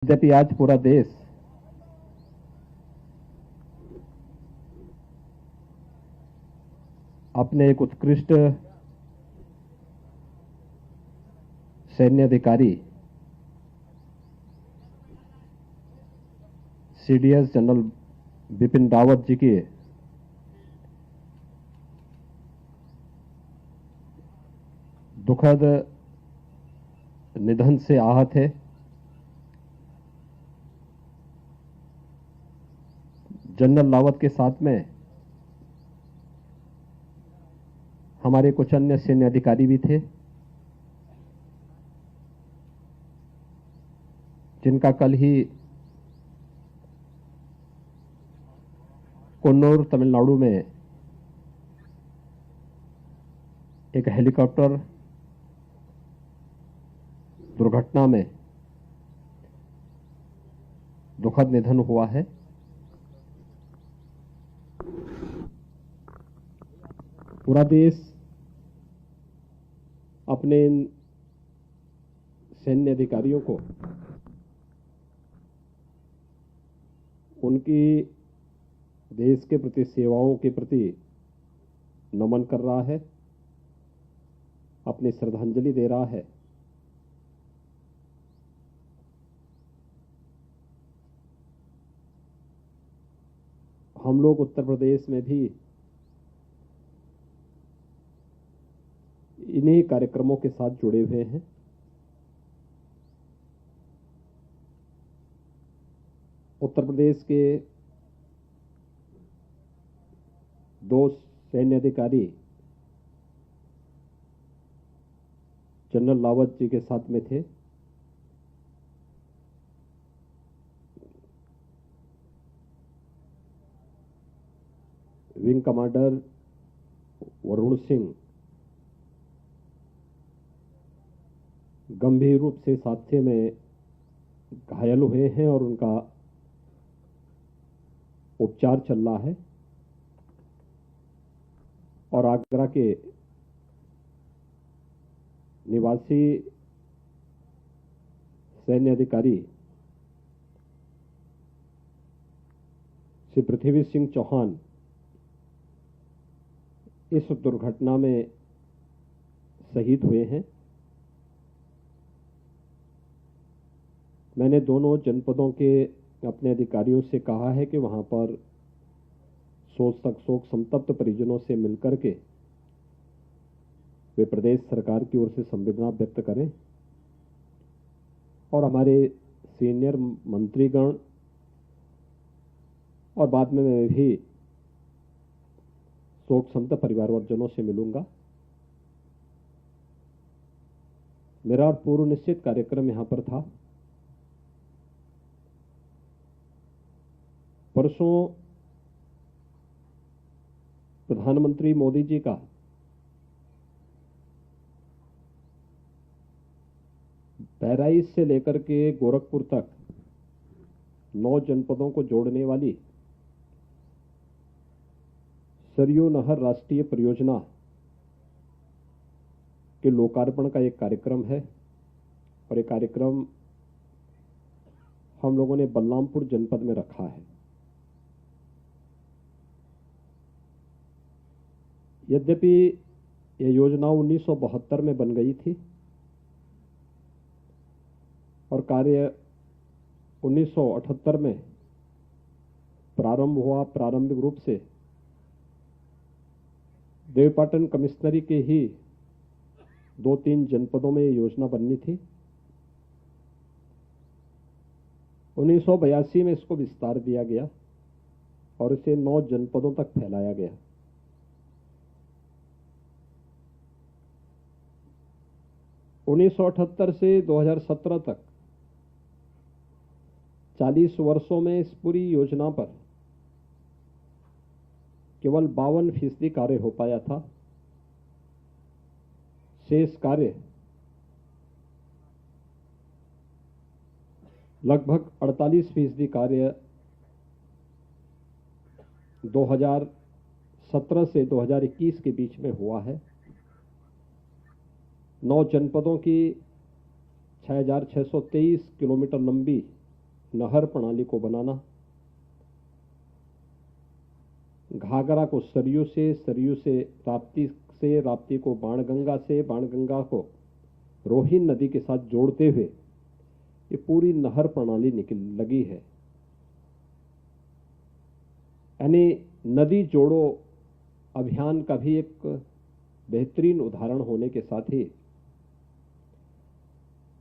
यद्यपि आज पूरा देश अपने एक उत्कृष्ट सैन्य अधिकारी सीडीएस जनरल बिपिन रावत जी के दुखद निधन से आहत है। जनरल रावत के साथ में हमारे कुछ अन्य सैन्य अधिकारी भी थे, जिनका कल ही कन्नौर तमिलनाडु में एक हेलीकॉप्टर दुर्घटना में दुखद निधन हुआ है। पूरा देश अपने इन सैन्य अधिकारियों को उनकी देश के प्रति सेवाओं के प्रति नमन कर रहा है, अपनी श्रद्धांजलि दे रहा है। हम लोग उत्तर प्रदेश में भी इन्हीं कार्यक्रमों के साथ जुड़े हुए हैं। उत्तर प्रदेश के दो सैन्य अधिकारी जनरल रावत जी के साथ में थे। विंग कमांडर वरुण सिंह गंभीर रूप से हादसे में घायल हुए हैं और उनका उपचार चल रहा है। और आगरा के निवासी सैन्य अधिकारी श्री पृथ्वी सिंह चौहान इस दुर्घटना में शहीद हुए हैं। मैंने दोनों जनपदों के अपने अधिकारियों से कहा है कि वहां पर शोक संतप्त परिजनों से मिलकर के वे प्रदेश सरकार की ओर से संवेदना व्यक्त करें और हमारे सीनियर मंत्रीगण और बाद में मैं भी शोक संतप्त परिवारजनों से मिलूंगा। मेरा पूर्व निश्चित कार्यक्रम यहां पर था। परसों प्रधानमंत्री मोदी जी का बहराइच से लेकर के गोरखपुर तक 9 जनपदों को जोड़ने वाली सरयू नहर राष्ट्रीय परियोजना के लोकार्पण का एक कार्यक्रम है और ये कार्यक्रम हम लोगों ने बलरामपुर जनपद में रखा है। यद्यपि यह योजना 1972 में बन गई थी और कार्य 1978 में प्रारंभ हुआ। प्रारंभिक रूप से देवपाटन कमिश्नरी के ही 2-3 जनपदों में यह योजना बननी थी। 1982 में इसको विस्तार दिया गया और इसे 9 जनपदों तक फैलाया गया। 1978 से 2017 तक 40 वर्षों में इस पूरी योजना पर केवल 52% कार्य हो पाया था। शेष कार्य लगभग 48% कार्य 2017 से 2021 के बीच में हुआ है। 9 जनपदों की 6,623 किलोमीटर लंबी नहर प्रणाली को बनाना, घाघरा को सरयू से, सरयू से राप्ती को बाणगंगा से, बाणगंगा को रोहिन नदी के साथ जोड़ते हुए ये पूरी नहर प्रणाली लगी है। यानी नदी जोड़ो अभियान का भी एक बेहतरीन उदाहरण होने के साथ ही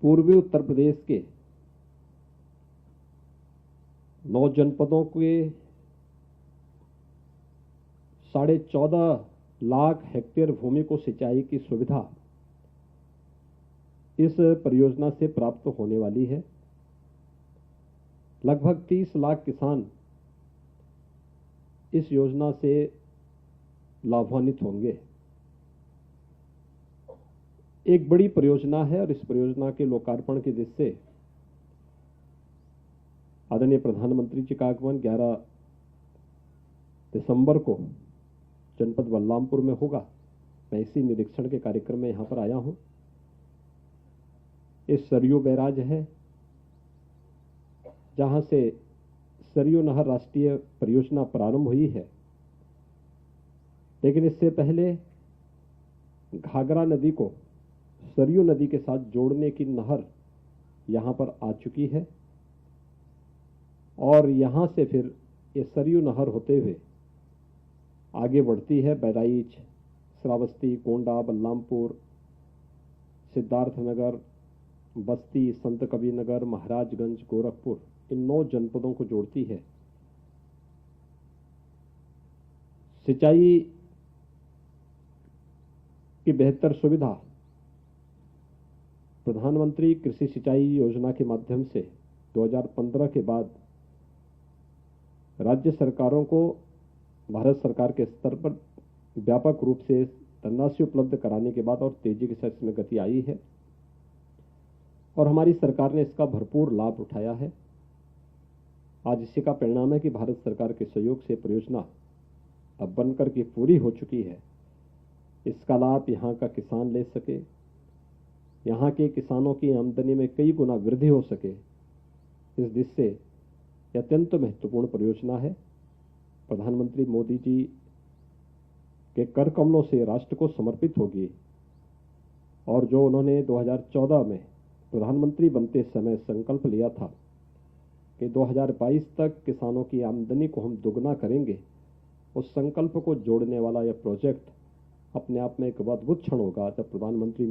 पूर्वी उत्तर प्रदेश के 9 जनपदों के 14.5 लाख हेक्टेयर भूमि को सिंचाई की सुविधा इस परियोजना से प्राप्त होने वाली है। लगभग 30 लाख किसान इस योजना से लाभान्वित होंगे। एक बड़ी परियोजना है और इस परियोजना के लोकार्पण के दृष्टि से आदरणीय प्रधानमंत्री जी का आगमन 11 दिसंबर को जनपद बलरामपुर में होगा। मैं इसी निरीक्षण के कार्यक्रम में यहां पर आया हूं। इस सरयू बैराज है जहां से सरयू नहर राष्ट्रीय परियोजना प्रारंभ हुई है, लेकिन इससे पहले घाघरा नदी को सरयू नदी के साथ जोड़ने की नहर यहां पर आ चुकी है और यहां से फिर ये सरयू नहर होते हुए आगे बढ़ती है। बहराइच, श्रावस्ती, गोंडा, बलरामपुर, सिद्धार्थनगर, बस्ती, संत कबीरनगर, महाराजगंज, गोरखपुर, इन 9 जनपदों को जोड़ती है। सिंचाई की बेहतर सुविधा प्रधानमंत्री कृषि सिंचाई योजना के माध्यम से 2015 के बाद राज्य सरकारों को भारत सरकार के स्तर पर व्यापक रूप से धनराशि उपलब्ध कराने के बाद और तेजी के साथ इसमें गति आई है और हमारी सरकार ने इसका भरपूर लाभ उठाया है। आज इसी का परिणाम है कि भारत सरकार के सहयोग से परियोजना अब बनकर के पूरी हो चुकी है। इसका लाभ यहाँ का किसान ले सके, यहाँ के किसानों की आमदनी में कई गुना वृद्धि हो सके, इस दृष्टि से यह अत्यंत महत्वपूर्ण परियोजना है। प्रधानमंत्री मोदी जी के कर कमलों से राष्ट्र को समर्पित होगी और जो उन्होंने 2014 में प्रधानमंत्री बनते समय संकल्प लिया था कि 2022 तक किसानों की आमदनी को हम दुगना करेंगे, उस संकल्प को जोड़ने वाला यह प्रोजेक्ट अपने आप में एक अद्भुत क्षण होगा जब प्रधानमंत्री